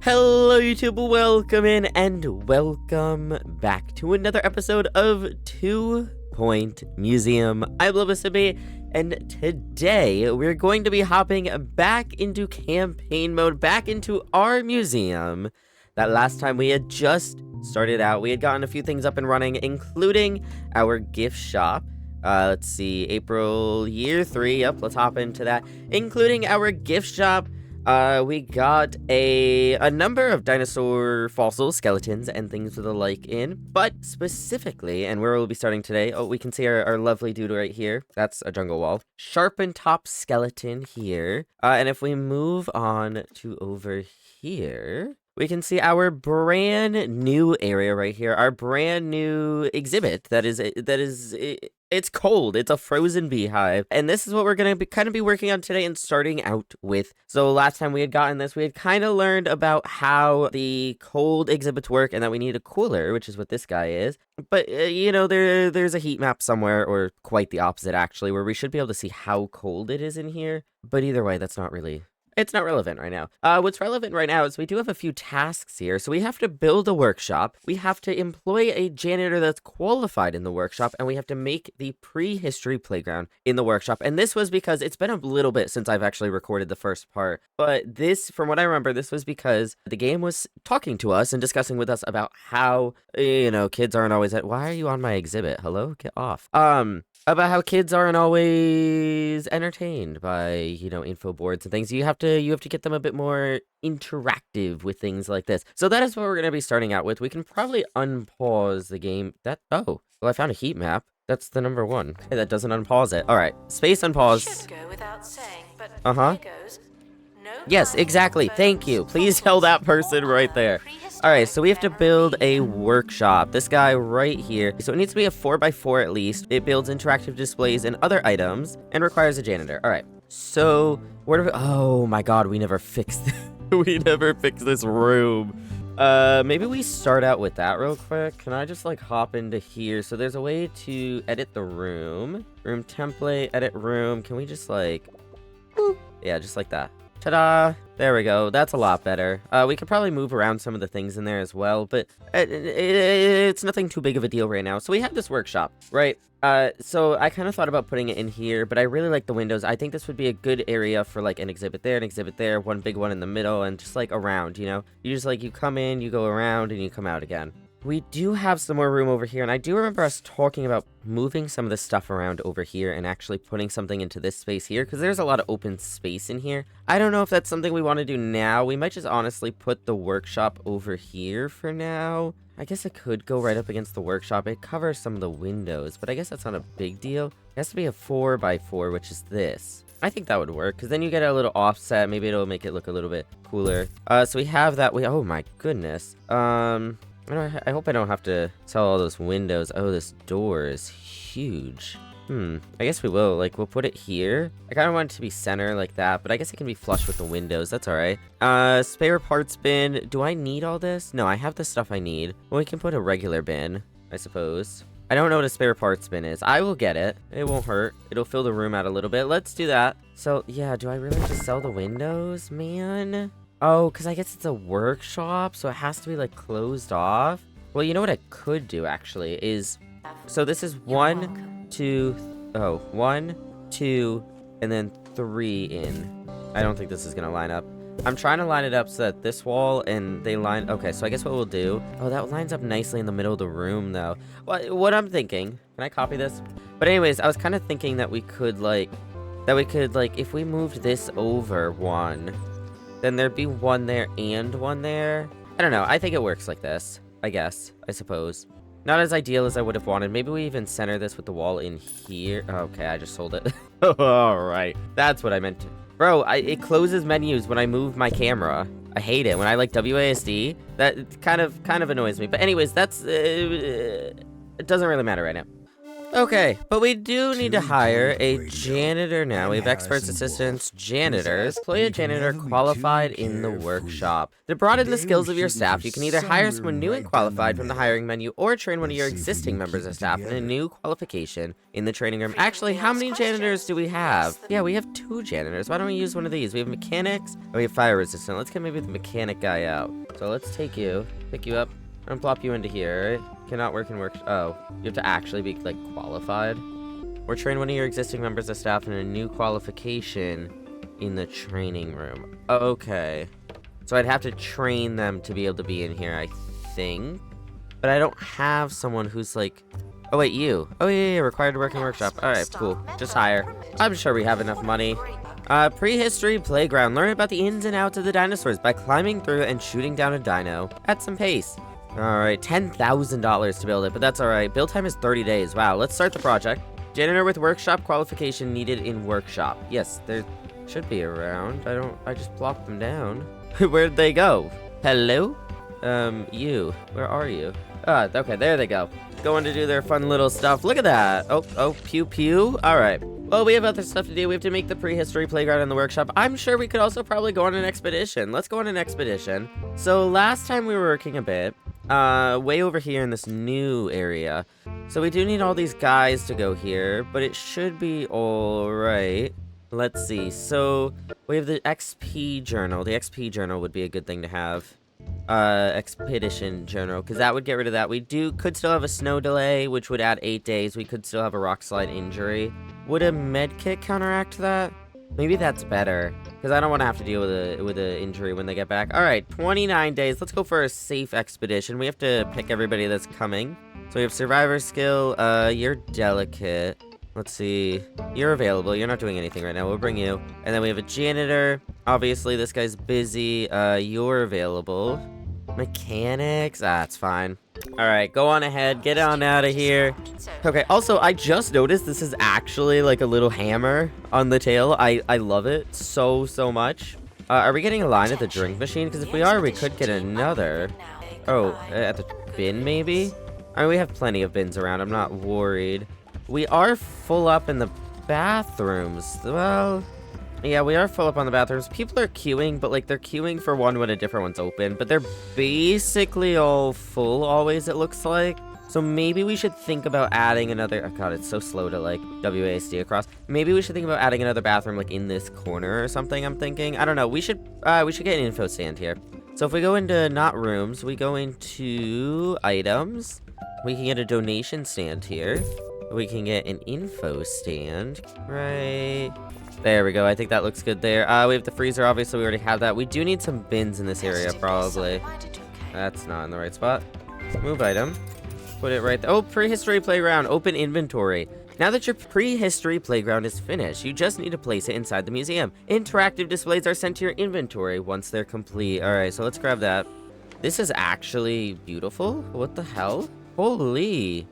Hello YouTube, welcome in and welcome back to another episode of 2 Point Museum. I'm Lobocimby, and today we're going to be hopping back into campaign mode, back into our museum. That last time we had just started out, we had gotten a few things up and running, including our gift shop. Let's see, April year 3, yep, let's hop into that, including our gift shop. We got a number of dinosaur fossils, skeletons, and things of the like in, but specifically, and where we'll be starting today, we can see our lovely dude right here. That's a jungle wall. Sharpened top skeleton here. And if we move on to over here, we can see our brand new area right here, our brand new exhibit it's cold. It's a frozen beehive. And this is what we're going to kind of be working on today and starting out with. So last time we had gotten this, we had kind of learned about how the cold exhibits work and that we need a cooler, which is what this guy is. But, you know, there's a heat map somewhere, or quite the opposite, actually, where we should be able to see how cold it is in here. But either way, that's not really... It's not relevant right now. What's relevant right now is we do have a few tasks here. So we have to build a workshop. We have to employ a janitor that's qualified in the workshop. And we have to make the prehistory playground in the workshop. And this was because it's been a little bit since I've actually recorded the first part. But this, from what I remember, this was because the game was talking to us and discussing with us about how, you know, kids aren't always at... Why are you on my exhibit? Hello? Get off. About how kids aren't always entertained by, you know, info boards and things. You have to get them a bit more interactive with things like this. So that is what we're going to be starting out with. We can probably unpause the game. Oh, well, I found a heat map. That's the number 1. Okay, that doesn't unpause it. All right, space unpause. Should go without saying, but here goes. No yes, exactly. Thank you. Please tell that person right there. All right, so we have to build a workshop. This guy right here. So it needs to be a 4x4 at least. It builds interactive displays and other items and requires a janitor. All right, so where do we... Oh my God, we never fixed we never fixed this room. Maybe we start out with that real quick. Can I just like hop into here? So there's a way to edit the room. Room template, edit room. Can we just like... Boop. Yeah, just like that. Ta-da! There we go. That's a lot better. We could probably move around some of the things in there as well, but it's nothing too big of a deal right now. So we have this workshop, right? So I kind of thought about putting it in here, but I really like the windows. I think this would be a good area for like an exhibit there, one big one in the middle, and just like around, you know? You just like, you come in, you go around, and you come out again. We do have some more room over here, and I do remember us talking about moving some of the stuff around over here and actually putting something into this space here, because there's a lot of open space in here. I don't know if that's something we want to do now. We might just honestly put the workshop over here for now. I guess it could go right up against the workshop. It covers some of the windows, but I guess that's not a big deal. It has to be a 4x4, which is this. I think that would work, because then you get a little offset. Maybe it'll make it look a little bit cooler. So we have that. Oh my goodness. I hope I don't have to sell all those windows. Oh, this door is huge. I guess we will. Like, we'll put it here. I kind of want it to be center like that, but I guess it can be flush with the windows. That's all right. Spare parts bin. Do I need all this? No, I have the stuff I need. Well, we can put a regular bin, I suppose. I don't know what a spare parts bin is. I will get it. It won't hurt. It'll fill the room out a little bit. Let's do that. So, yeah, do I really have to sell the windows, man? Oh, because I guess it's a workshop, so it has to be, like, closed off. Well, you know what I could do, actually, is... So this is 1, 2... Oh, 1, 2, and then 3 in. I don't think this is going to line up. I'm trying to line it up so that this wall and they line... Okay, so I guess what we'll do... Oh, that lines up nicely in the middle of the room, though. What I'm thinking... Can I copy this? But anyways, I was kind of thinking that we could, like... if we moved this over 1... Then there'd be 1 there and 1 there. I don't know. I think it works like this. I guess. I suppose. Not as ideal as I would have wanted. Maybe we even center this with the wall in here. Okay, I just sold it. Alright. That's what I meant to. Bro, it closes menus when I move my camera. I hate it. When I like WASD, that kind of annoys me. But anyways, that's... it doesn't really matter right now. Okay, but we do need to hire a janitor now. We have experts, assistants, janitors. Employ a janitor qualified in the workshop. To broaden the skills of your staff, you can either hire someone new and qualified from the hiring menu or train one of your existing members of staff in a new qualification in the training room. Actually, how many janitors do we have? Yeah, we have 2 janitors. Why don't we use one of these? We have mechanics and we have fire resistant. Let's get maybe the mechanic guy out. So let's take you, pick you up, and plop you into here, right? Cannot work in work. Oh, you have to actually be, like, qualified. Or train one of your existing members of staff in a new qualification in the training room. Okay. So I'd have to train them to be able to be in here, I think. But I don't have someone who's, like... Oh, wait, you. Oh, yeah, required to work in workshop. Alright, cool. Just hire. I'm sure we have enough money. Prehistory playground. Learn about the ins and outs of the dinosaurs by climbing through and shooting down a dino at some pace. Alright, $10,000 to build it, but that's alright. Build time is 30 days. Wow, let's start the project. Janitor with workshop qualification needed in workshop. Yes, there should be around. I just plopped them down. Where'd they go? Hello? You. Where are you? Ah, okay, there they go. Going to do their fun little stuff. Look at that. Oh, pew pew. Alright. Well, we have other stuff to do. We have to make the prehistory playground in the workshop. I'm sure we could also probably go on an expedition. Let's go on an expedition. So last time we were working a bit, way over here in this new area. So we do need all these guys to go here, but it should be all right. Let's see. So we have the XP journal. The XP journal would be a good thing to have. Expedition journal, because that would get rid of that. We could still have a snow delay, which would add 8 days. We could still have a rock slide injury. Would a med kit counteract that? Maybe that's better, because I don't want to have to deal with a injury when they get back. All right, 29 days. Let's go for a safe expedition. We have to pick everybody that's coming. So we have survivor skill. You're delicate. Let's see. You're available. You're not doing anything right now. We'll bring you. And then we have a janitor. Obviously, this guy's busy. You're available. Mechanics. Ah, it's fine. All right, go on ahead. Get on out of here. Okay, also, I just noticed this is actually like a little hammer on the tail. I love it so much. Are we getting a line at the drink machine? Because if we are, we could get another. Oh, at the bin, maybe? I mean, we have plenty of bins around. I'm not worried. We are full up in the bathrooms. Well, yeah, we are full up on the bathrooms. People are queuing, but, like, they're queuing for one when a different one's open. But they're basically all full always, it looks like. So maybe we should think about adding another... Oh, God, it's so slow to, like, WASD across. Maybe we should think about adding another bathroom, like, in this corner or something, I'm thinking. I don't know. We should get an info stand here. So if we go into not rooms, we go into items. We can get a donation stand here. We can get an info stand, right? There we go. I think that looks good there. We have the freezer. Obviously, we already have that. We do need some bins in this area, probably. That's not in the right spot. Move item. Put it right there. Oh, prehistory playground. Open inventory. Now that your prehistory playground is finished, you just need to place it inside the museum. Interactive displays are sent to your inventory once they're complete. All right, so let's grab that. This is actually beautiful. What the hell? Holy.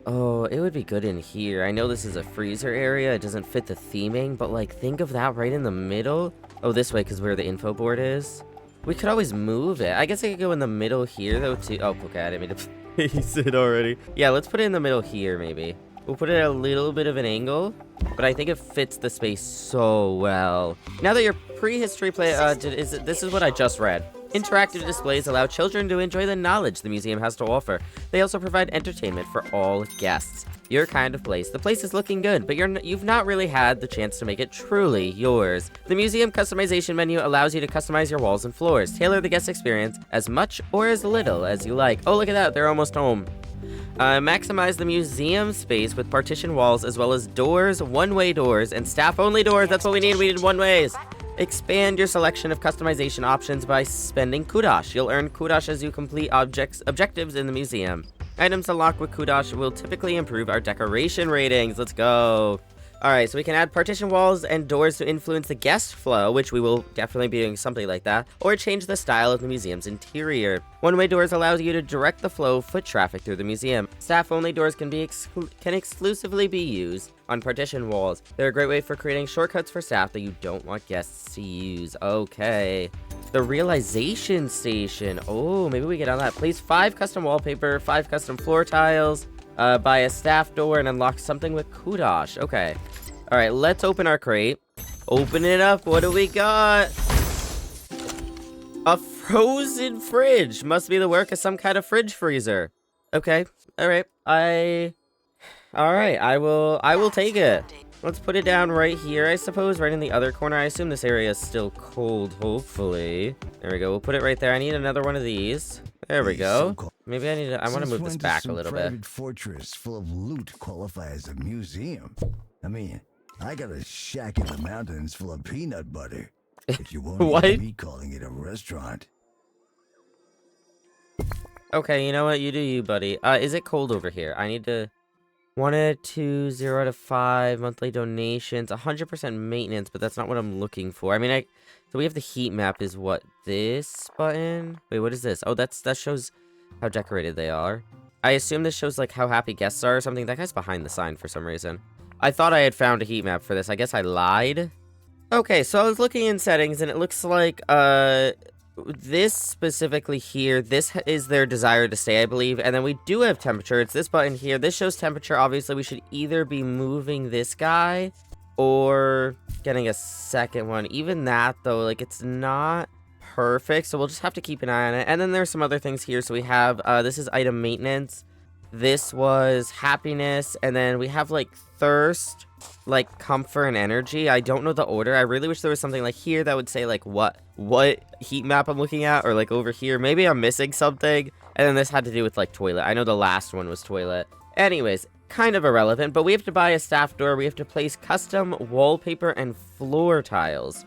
Oh, it would be good in here. I know this is a freezer area. It doesn't fit the theming, but, like, think of that right in the middle. Oh, this way, because where the info board is. We could always move it. I guess I could go in the middle here, though, too. Oh, okay, I didn't mean to place it already. Yeah, let's put it in the middle here, maybe. We'll put it at a little bit of an angle, but I think it fits the space so well. Now that your prehistory this is what I just read. Interactive displays allow children to enjoy the knowledge the museum has to offer. They also provide entertainment for all guests. Your kind of place. The place is looking good, but you've not really had the chance to make it truly yours. The museum customization menu allows you to customize your walls and floors. Tailor the guest experience as much or as little as you like. Oh, look at that. They're almost home. Maximize the museum space with partition walls as well as doors, one-way doors, and staff-only doors. That's what we need. We need one-ways. Expand your selection of customization options by spending kudosh. You'll earn kudosh as you complete objectives in the museum. Items unlocked with kudosh will typically improve our decoration ratings. Let's go. Alright, so we can add partition walls and doors to influence the guest flow, which we will definitely be doing something like that, or change the style of the museum's interior. One-way doors allows you to direct the flow of foot traffic through the museum. Staff-only doors can exclusively be used on partition walls. They're a great way for creating shortcuts for staff that you don't want guests to use. Okay. The realization station. Oh, maybe we get on that. Place 5 custom wallpaper, 5 custom floor tiles. Buy a staff door and unlock something with Kudosh. Okay. All right, let's open our crate. Open it up. What do we got? A frozen fridge. Must be the work of some kind of fridge freezer. Okay. All right. All right. I will take it. Let's put it down right here, I suppose, right in the other corner. I assume this area is still cold, hopefully. There we go. We'll put it right there. I need another one of these. There we go. Maybe I want to move this back a little bit. Private fortress full of loot qualify as a museum? I mean, I got a shack in the mountains full of peanut butter. But you won't What? hear me calling it a restaurant. Okay, you know what? You do you, buddy. Is it cold over here? I need to... 1 to 2, 0 to 5, monthly donations, 100% maintenance, but that's not what I'm looking for. I mean, so we have the heat map is what? This button? Wait, what is this? Oh, that shows how decorated they are. I assume this shows, like, how happy guests are or something. That guy's behind the sign for some reason. I thought I had found a heat map for this. I guess I lied. Okay, so I was looking in settings, and it looks like, this specifically here, this is their desire to stay, I believe, and then we do have temperature. It's this button here. This shows temperature. Obviously, we should either be moving this guy or getting a second one. Even that, though, like, it's not perfect, so we'll just have to keep an eye on it. And then there's some other things here. So we have, this is item maintenance. This was happiness, and then we have, like, thirst, like, comfort and energy. I don't know the order. I really wish there was something, like, here that would say, like, what heat map I'm looking at, or, like, over here. Maybe I'm missing something, and then this had to do with, like, toilet. I know the last one was toilet. Anyways, kind of irrelevant, but we have to buy a staff door. We have to place custom wallpaper and floor tiles.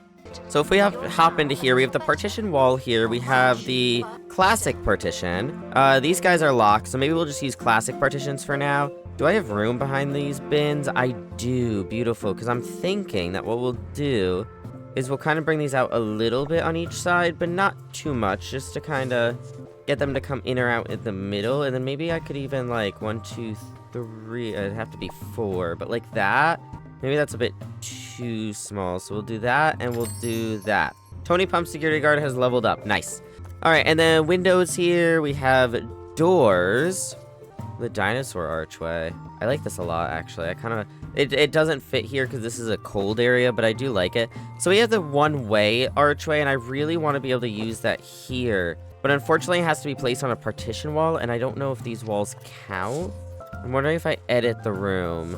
So if we hop into here, we have the partition wall here. We have the classic partition. These guys are locked, so maybe we'll just use classic partitions for now. Do I have room behind these bins? I do. Beautiful, because I'm thinking that what we'll do is we'll kind of bring these out a little bit on each side, but not too much, just to kind of get them to come in or out in the middle. And then maybe I could even, like, 1, 2, 3, it'd have to be 4, but like that. Maybe that's a bit too small, so we'll do that, and we'll do that. Tony Pump Security Guard has leveled up. Nice. All right, and then windows here. We have doors. The dinosaur archway. I like this a lot, actually. I kind of... It doesn't fit here because this is a cold area, but I do like it. So we have the one-way archway, and I really want to be able to use that here. But unfortunately, it has to be placed on a partition wall, and I don't know if these walls count. I'm wondering if I edit the room.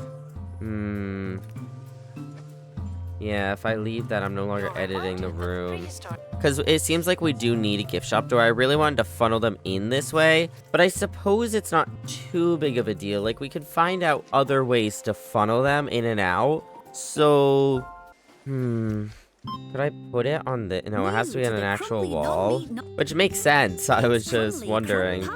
Yeah, if I leave that, I'm no longer editing the room. Because it seems like we do need a gift shop door. I really wanted to funnel them in this way, but I suppose it's not too big of a deal. Like, we could find out other ways to funnel them in and out. So, could I put it on the... No, it has to be on an actual wall, which makes sense. I was just wondering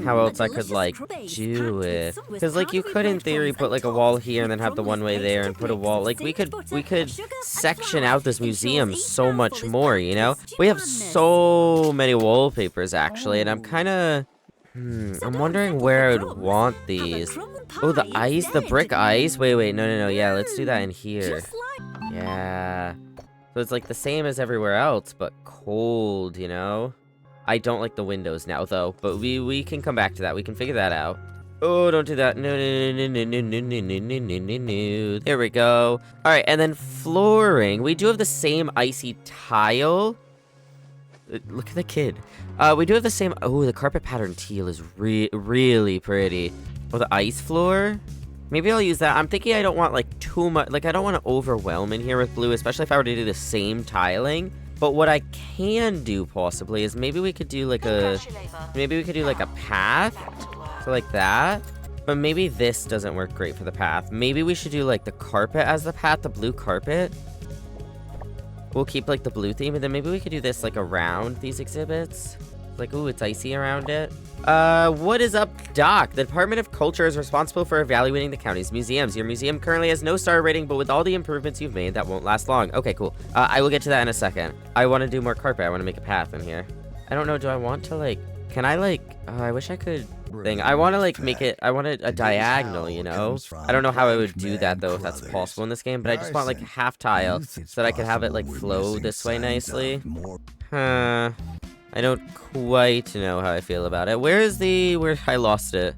how else I could, like, do it. Because, like, you could, in theory, put, like, a wall here and then have the one way there and put a wall. Like, we could section out this museum so much more, you know? We have so many wallpapers, actually, and I'm kind of... I'm wondering where I would want these. Oh, the ice? The brick ice? Wait, no. Yeah, let's do that in here. Yeah. So it's, like, the same as everywhere else, but cold, you know? I don't like the windows now, though, but we can come back to that. We can figure that out. Oh, don't do that. No. There we go. All right, and then flooring. We do have the same icy tile. Look at the kid. We do have the same... Oh, the carpet pattern teal is really pretty. Oh, the ice floor? Maybe I'll use that. I'm thinking I don't want, like, too much... Like, I don't want to overwhelm in here with blue, especially if I were to do the same tiling. But what I can do, possibly, is maybe we could do, like, a... Maybe we could do, like, a path. So, like that. But maybe this doesn't work great for the path. Maybe we should do, like, the carpet as the path, the blue carpet. We'll keep, like, the blue theme, and then maybe we could do this, like, around these exhibits. Like, ooh, it's icy around it. What is up, Doc? The Department of Culture is responsible for evaluating the county's museums. Your museum currently has no star rating, but with all the improvements you've made, that won't last long. Okay, cool. I will get to that in a second. I want to do more carpet. I want to make a path in here. I don't know. Do I want to, like... Can I, like... I wish I could... I want to, like, make it... I want a diagonal, you know? I don't know how I would do that, though, if that's possible in this game, but I just want, like, a half tile so that I can have it, like, flow this way nicely. I don't quite know how I feel about it. Where I lost it.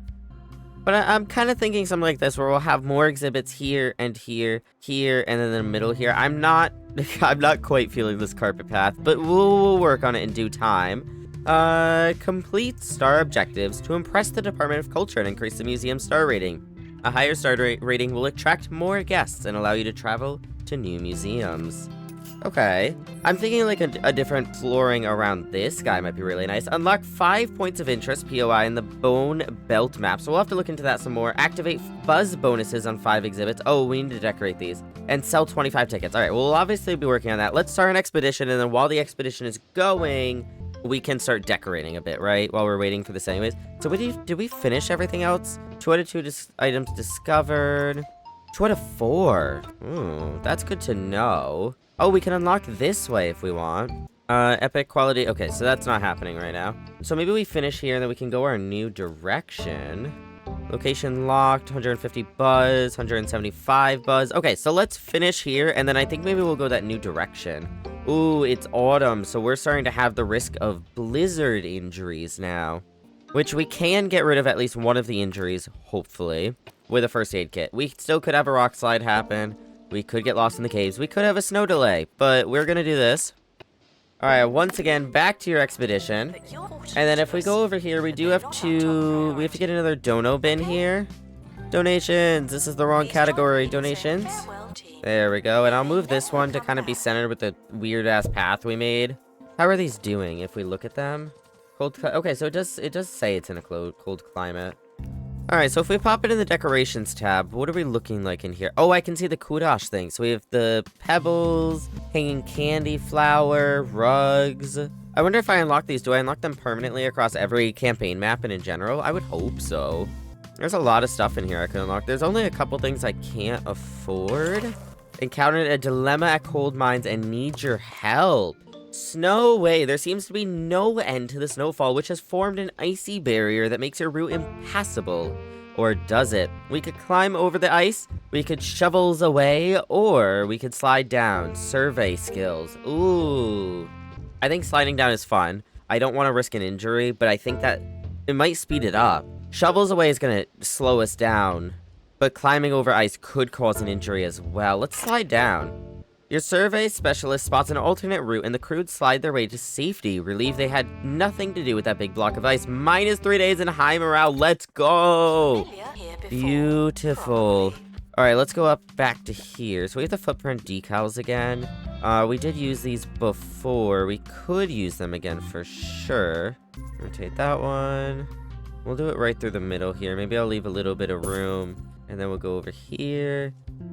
But I'm kind of thinking something like this, where we'll have more exhibits here and here, here, and then in the middle here. I'm not quite feeling this carpet path, but we'll work on it in due time. Complete star objectives to impress the Department of Culture and increase the museum's star rating. A higher star rating will attract more guests and allow you to travel to new museums. Okay. I'm thinking like a different flooring around this guy might be really nice. Unlock 5 points of interest, POI, in the Bone Belt map. So we'll have to look into that some more. Activate buzz bonuses on 5 exhibits. Oh, we need to decorate these. And sell 25 tickets. All right, we'll obviously be working on that. Let's start an expedition, and then while the expedition is going, we can start decorating a bit, right? While we're waiting for this anyways. So did we finish everything else? 2 out of 2 items discovered. 2 out of 4. That's good to know. Oh, we can unlock this way if we want. Epic quality. Okay, so that's not happening right now. So maybe we finish here and then we can go our new direction. Location locked, 150 buzz, 175 buzz. Okay, so let's finish here and then I think maybe we'll go that new direction. Ooh, it's autumn, so we're starting to have the risk of blizzard injuries now. Which we can get rid of at least one of the injuries, hopefully, with a first aid kit. We still could have a rock slide happen. We could get lost in the caves. We could have a snow delay, but we're gonna do this. Alright, once again, back to your expedition. And then if we go over here, we have to get another dono bin here. Donations! This is the wrong category. Donations. There we go. And I'll move this one to kind of be centered with the weird-ass path we made. How are these doing if we look at them? Okay, so it does say it's in a cold climate. Alright, so if we pop it in the decorations tab, what are we looking like in here? Oh, I can see the kudosh thing. So we have the pebbles, hanging candy flower, rugs. I wonder if I unlock these. Do I unlock them permanently across every campaign map and in general? I would hope so. There's a lot of stuff in here I can unlock. There's only a couple things I can't afford. Encountered a dilemma at cold mines and need your help. Snow way. There seems to be no end to the snowfall, which has formed an icy barrier that makes your route impassable. Or does it? We could climb over the ice, we could shovels away, or we could slide down. Survey skills. Ooh. I think sliding down is fun. I don't want to risk an injury, but I think that it might speed it up. Shovels away is going to slow us down, but climbing over ice could cause an injury as well. Let's slide down. Your survey specialist spots an alternate route and the crew slide their way to safety, relieved they had nothing to do with that big block of ice. -3 days and high morale. Let's go! Beautiful. Alright, let's go up back to here. So we have the footprint decals again. We did use these before. We could use them again for sure. Rotate that one. We'll do it right through the middle here. Maybe I'll leave a little bit of room. And then we'll go over here.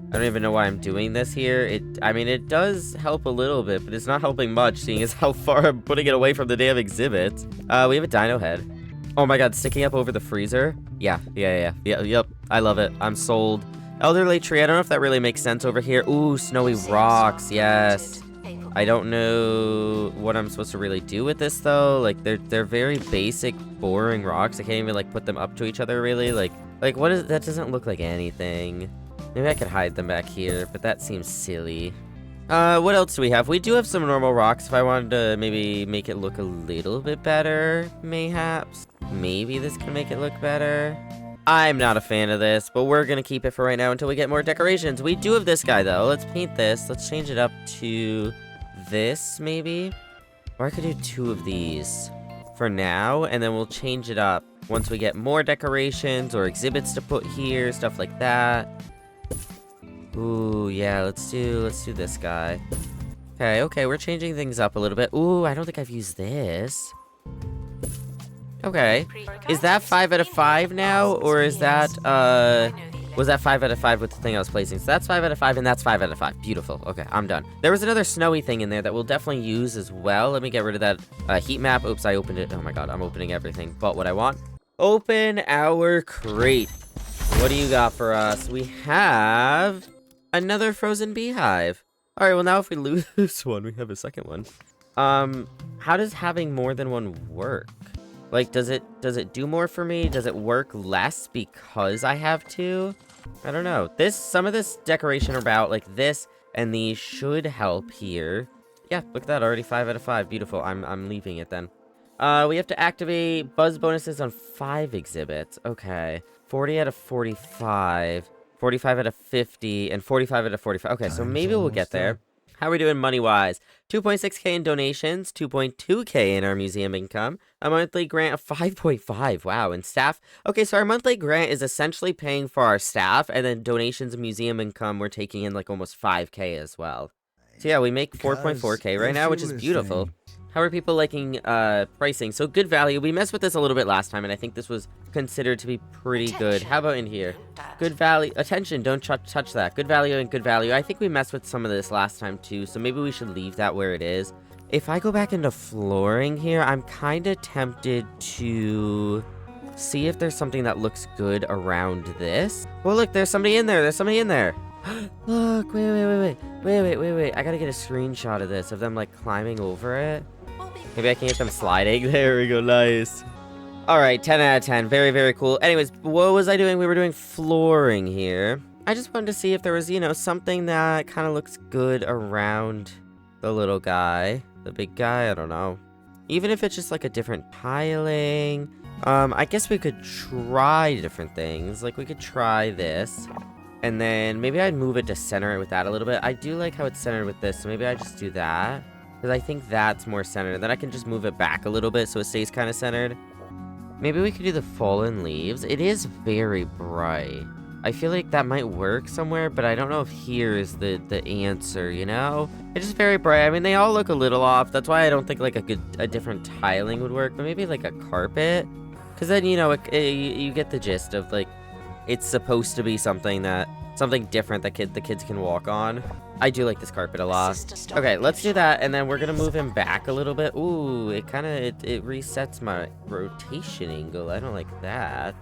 I don't even know why I'm doing this here. I mean, it does help a little bit, but it's not helping much, seeing as how far I'm putting it away from the damn exhibit. We have a dino head. Oh my god, sticking up over the freezer? Yep. I love it. I'm sold. Elderly tree, I don't know if that really makes sense over here. Ooh, snowy rocks, yes. I don't know what I'm supposed to really do with this, though. Like, they're very basic, boring rocks. I can't even, like, put them up to each other, really. Like, what is... That doesn't look like anything. Maybe I could hide them back here, but that seems silly. What else do we have? We do have some normal rocks if I wanted to maybe make it look a little bit better, mayhaps. Maybe this can make it look better. I'm not a fan of this, but we're gonna keep it for right now until we get more decorations. We do have this guy, though. Let's paint this. Let's change it up to this, maybe? Or I could do 2 of these for now, and then we'll change it up once we get more decorations or exhibits to put here, stuff like that. Ooh, yeah, let's do this guy. Okay, we're changing things up a little bit. Ooh, I don't think I've used this. Okay. Is that 5 out of 5 now? Or is that, was that 5 out of 5 with the thing I was placing? So that's 5 out of 5, and that's 5 out of 5. Beautiful. Okay, I'm done. There was another snowy thing in there that we'll definitely use as well. Let me get rid of that heat map. Oops, I opened it. Oh my god, I'm opening everything but what I want. Open our crate. What do you got for us? We have another frozen beehive. All right, well, now if we lose one, we have a second one. How does having more than one work? Like, does it do more for me? Does it work less because I have two? I don't know. Some of this decoration about like this and these should help here. Yeah, look at that, already 5 out of 5. Beautiful. I'm leaving it then. We have to activate buzz bonuses on 5 exhibits. Okay. 40 out of 45. 45 out of 50. And 45 out of 45. Okay, so maybe we'll get there. How are we doing money-wise? 2.6k in donations, 2.2k in our museum income, a monthly grant of 5.5, wow, and staff. Okay, so our monthly grant is essentially paying for our staff, and then donations and museum income, we're taking in like almost 5k as well. So yeah, we make 4.4k right now, which is beautiful. How are people liking pricing? So good value. We messed with this a little bit last time, and I think this was considered to be pretty good. How about in here? Good value. Attention, don't touch that. Good value and good value. I think we messed with some of this last time too, so maybe we should leave that where it is. If I go back into flooring here, I'm kind of tempted to see if there's something that looks good around this. Well, look, there's somebody in there. There's somebody in there. Look, wait. I gotta get a screenshot of this, of them like climbing over it. Maybe I can get them sliding. There we go, nice. Alright, 10 out of 10. Very, very cool. Anyways, what was I doing? We were doing flooring here. I just wanted to see if there was, you know, something that kind of looks good around the little guy. The big guy, I don't know. Even if it's just like a different tiling. I guess we could try different things. Like, we could try this. And then maybe I'd move it to center it with that a little bit. I do like how it's centered with this, so maybe I just do that. Because I think that's more centered. And then I can just move it back a little bit so it stays kind of centered. Maybe we could do the fallen leaves. It is very bright. I feel like that might work somewhere, but I don't know if here is the answer, you know? It's just very bright. I mean, they all look a little off. That's why I don't think like a different tiling would work, but maybe like a carpet. Because then, you know, you get the gist of like, it's supposed to be something different that the kids can walk on. I do like this carpet a lot. Okay, let's do that, and then we're gonna move him back a little bit. Ooh, it resets my rotation angle. I don't like that.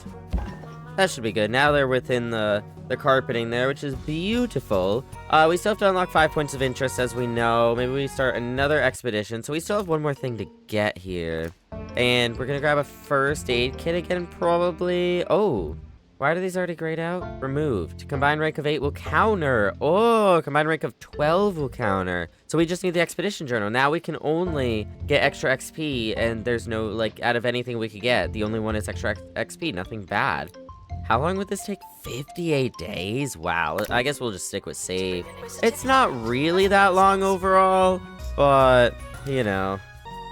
That should be good. Now they're within the carpeting there, which is beautiful. We still have to unlock 5 points of interest, as we know. Maybe we start another expedition. So we still have one more thing to get here. And we're gonna grab a first aid kit again, probably. Oh. Why are these already grayed out? Removed. Combined rank of 8 will counter. Oh, combined rank of 12 will counter. So we just need the expedition journal. Now we can only get extra XP, and there's no, like, out of anything we could get, the only one is extra XP. Nothing bad. How long would this take? 58 days? Wow. I guess we'll just stick with save. It's not really that long overall, but, you know.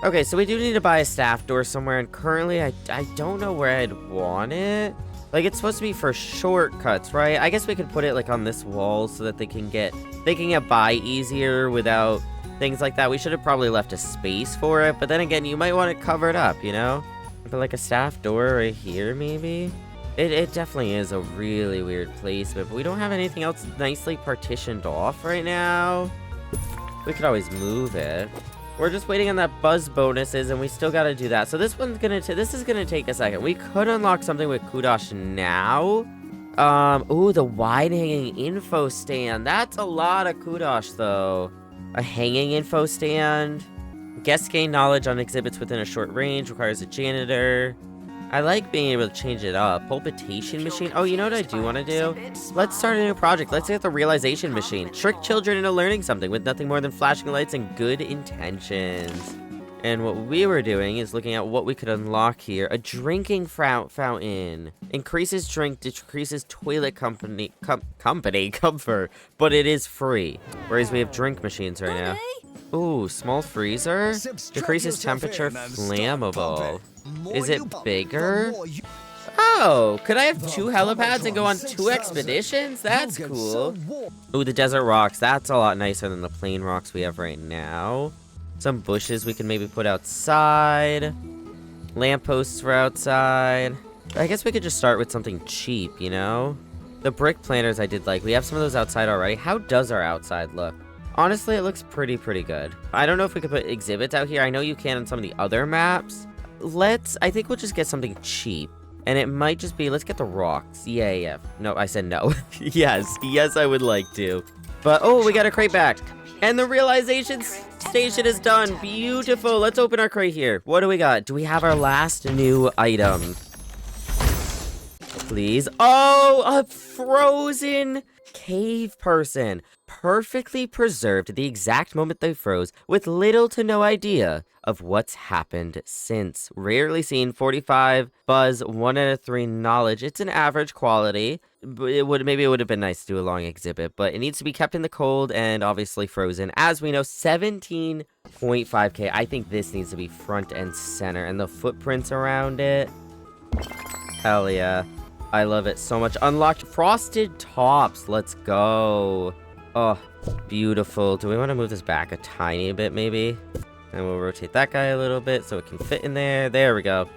Okay, so we do need to buy a staff door somewhere, and currently I don't know where I'd want it. Like, it's supposed to be for shortcuts, right? I guess we could put it, like, on this wall so that they can get by easier without things like that. We should have probably left a space for it, but then again, you might want it covered up, you know? But, like, a staff door right here, maybe? It definitely is a really weird placement, but we don't have anything else nicely partitioned off right now. We could always move it. We're just waiting on that buzz bonuses, and we still gotta do that. So this is gonna take a second. We could unlock something with Kudosh now. Ooh, the wide hanging info stand. That's a lot of Kudosh, though. A hanging info stand. Guests gain knowledge on exhibits within a short range. Requires a janitor. I like being able to change it up. Pulpitation machine. Oh, you know what I do want to do? Let's start a new project. Let's get the realization machine. Trick children into learning something with nothing more than flashing lights and good intentions. And what we were doing is looking at what we could unlock here. A drinking fountain. Increases drink, decreases toilet comfort, but it is free. Whereas we have drink machines right now. Ooh, small freezer. Decreases temperature, flammable. Is it bigger? Oh, could I have 2 helipads and go on 2 expeditions? That's cool. Ooh, the desert rocks. That's a lot nicer than the plain rocks we have right now. Some bushes we can maybe put outside. Lampposts for outside. I guess we could just start with something cheap, you know? The brick planters I did like. We have some of those outside already. How does our outside look? Honestly, it looks pretty good. I don't know if we could put exhibits out here. I know you can on some of the other maps. I think we'll just get something cheap. And it might just be, let's get the rocks. Yeah. No, I said no. Yes, I would like to. But, oh, we got a crate back. And the realization station is done. Beautiful. Let's open our crate here. What do we got? Do we have our last new item? Please. Oh, a frozen Cave person. Perfectly preserved the exact moment they froze with little to no idea of what's happened since. Rarely seen. 45 buzz, 1 out of 3 knowledge. It's an average quality. Maybe it would have been nice to do a long exhibit, but it needs to be kept in the cold and obviously frozen. As we know, 17.5k. I think this needs to be front and center, and the footprints around it. Hell yeah. I love it so much. Unlocked frosted tops. Let's go. Oh, beautiful. Do we want to move this back a tiny bit, maybe? And we'll rotate that guy a little bit so it can fit in there. There we go.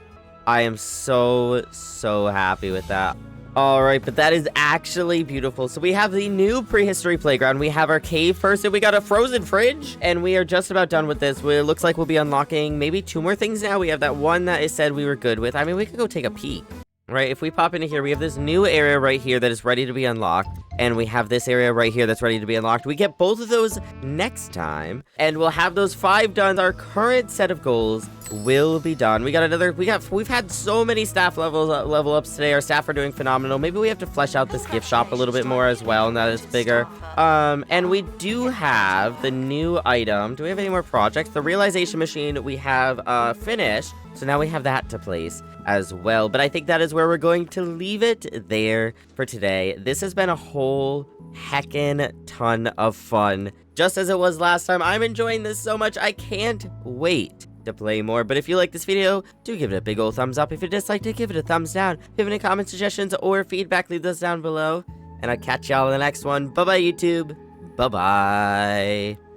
I am so happy with that. All right, but that is actually beautiful. So we have the new prehistory playground. We have our cave first, and we got a frozen fridge. And we are just about done with this. It looks like we'll be unlocking maybe 2 more things now. We have that one that it said we were good with. I mean, we could go take a peek. Right, if we pop into here, we have this new area right here that is ready to be unlocked, and we have this area right here that's ready to be unlocked. We get both of those next time, and we'll have those 5 done. Our current set of goals will be done. We've had so many staff level ups today. Our staff are doing phenomenal. Maybe we have to flesh out this gift shop a little bit more as well, and that is bigger. And we do have the new item. Do we have any more projects? The realization machine we have finished, so now we have that to place as well. But I think that is where we're going to leave it there for today. This has been a whole heckin' ton of fun, just as it was last time. I'm enjoying this so much. I can't wait to play more. But if you like this video, do give it a big old thumbs up. If you disliked it, give it a thumbs down. If you have any comment suggestions or feedback, leave those down below, and I'll catch y'all in the next one. Bye bye, YouTube. Bye bye.